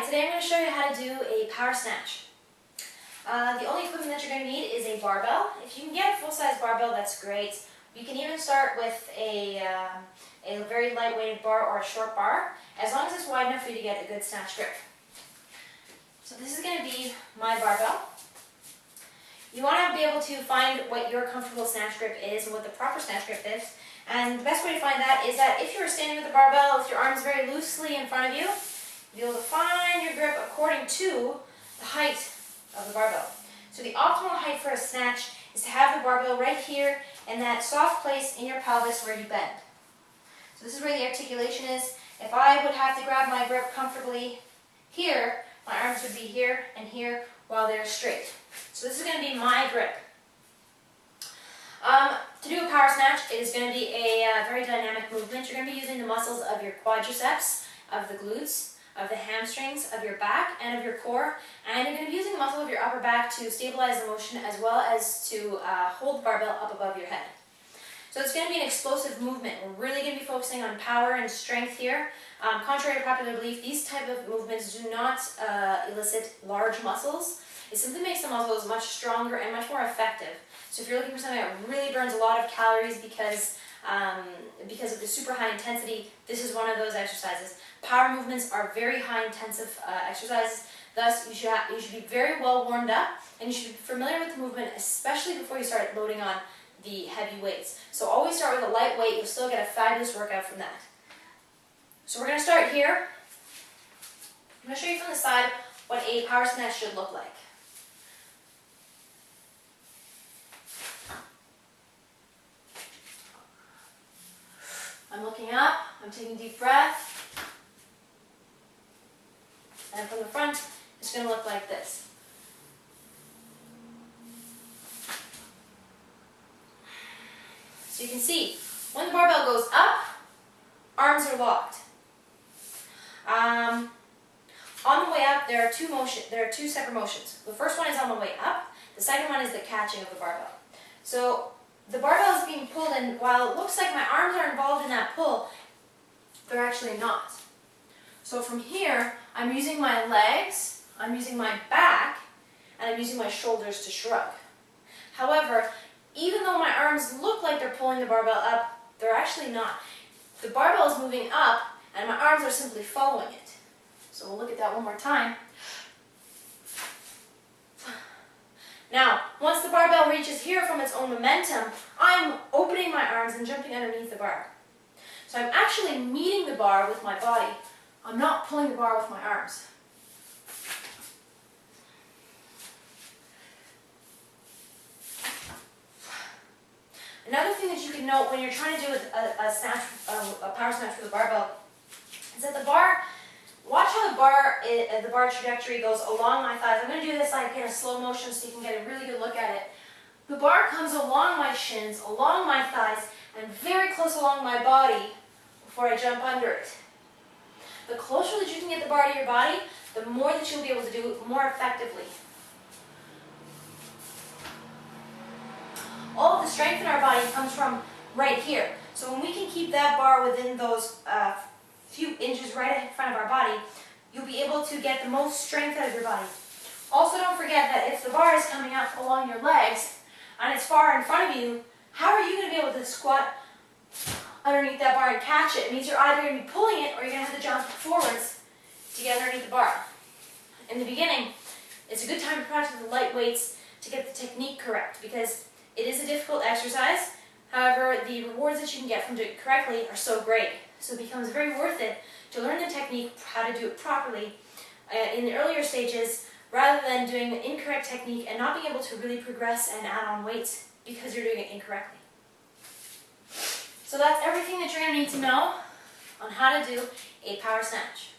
today I'm going to show you how to do a power snatch. The only equipment that you're going to need is a barbell. If you can get a full-size barbell, that's great. You can even start with a very light-weighted bar or a short bar, as long as it's wide enough for you to get a good snatch grip. So this is going to be my barbell. You want to be able to find what your comfortable snatch grip is and what the proper snatch grip is. And the best way to find that is that if you were standing with the barbell with your arms very loosely in front of you, you'll be able to find your grip according to the height of the barbell. So the optimal height for a snatch is to have the barbell right here in that soft place in your pelvis where you bend. So this is where the articulation is. If I would have to grab my grip comfortably here, my arms would be here and here while they're straight. So this is going to be my grip. To do a power snatch, it is going to be a very dynamic movement. You're going to be using the muscles of your quadriceps, of the glutes, of the hamstrings, of your back, and of your core. And you're going to be using the muscle of your upper back to stabilize the motion as well as to hold the barbell up above your head. So it's going to be an explosive movement. We're really going to be focusing on power and strength here. Contrary to popular belief, these type of movements do not elicit large muscles. It simply makes the muscles much stronger and much more effective. So if you're looking for something that really burns a lot of calories because of the super high intensity, this is one of those exercises. Power movements are very high intensive exercises, thus you should be very well warmed up and you should be familiar with the movement, especially before you start loading on the heavy weights. So always start with a light weight, you'll still get a fabulous workout from that. So we're going to start here. I'm going to show you from the side what a power snatch should look like. I'm looking up, I'm taking a deep breath, and from the front, it's going to look like this. So you can see, when the barbell goes up, arms are locked. On the way up, there are two separate motions. The first one is on the way up, the second one is the catching of the barbell. So the barbell is being pulled, and while it looks like my arms are involved in that pull, they're actually not. So from here, I'm using my legs, I'm using my back, and I'm using my shoulders to shrug. However, even though my arms look like they're pulling the barbell up, they're actually not. The barbell is moving up, and my arms are simply following it. So we'll look at that one more time. Now, once the barbell reaches here from its own momentum, I'm opening my arms and jumping underneath the bar. So I'm actually meeting the bar with my body. I'm not pulling the bar with my arms. Another thing that you can note when you're trying to do a power snatch with a barbell is that the bar, watch how the bar trajectory goes along my thighs. I'm going to do this like in a slow motion so you can get a really good look at it. The bar comes along my shins, along my thighs, and very close along my body before I jump under it. The closer that you can get the bar to your body, the more that you'll be able to do it more effectively. All of the strength in our body comes from right here. So when we can keep that bar within those few inches right in front of our body, you'll be able to get the most strength out of your body. Also, don't forget that if the bar is coming up along your legs and it's far in front of you, how are you going to be able to squat underneath that bar and catch it? It means you're either going to be pulling it or you're going to have to jump forwards to get underneath the bar. In the beginning, it's a good time to practice the light weights to get the technique correct, because it is a difficult exercise. However, the rewards that you can get from doing it correctly are so great. So it becomes very worth it to learn the technique, how to do it properly in the earlier stages, rather than doing the incorrect technique and not being able to really progress and add on weights because you're doing it incorrectly. So that's everything that you're going to need to know on how to do a power snatch.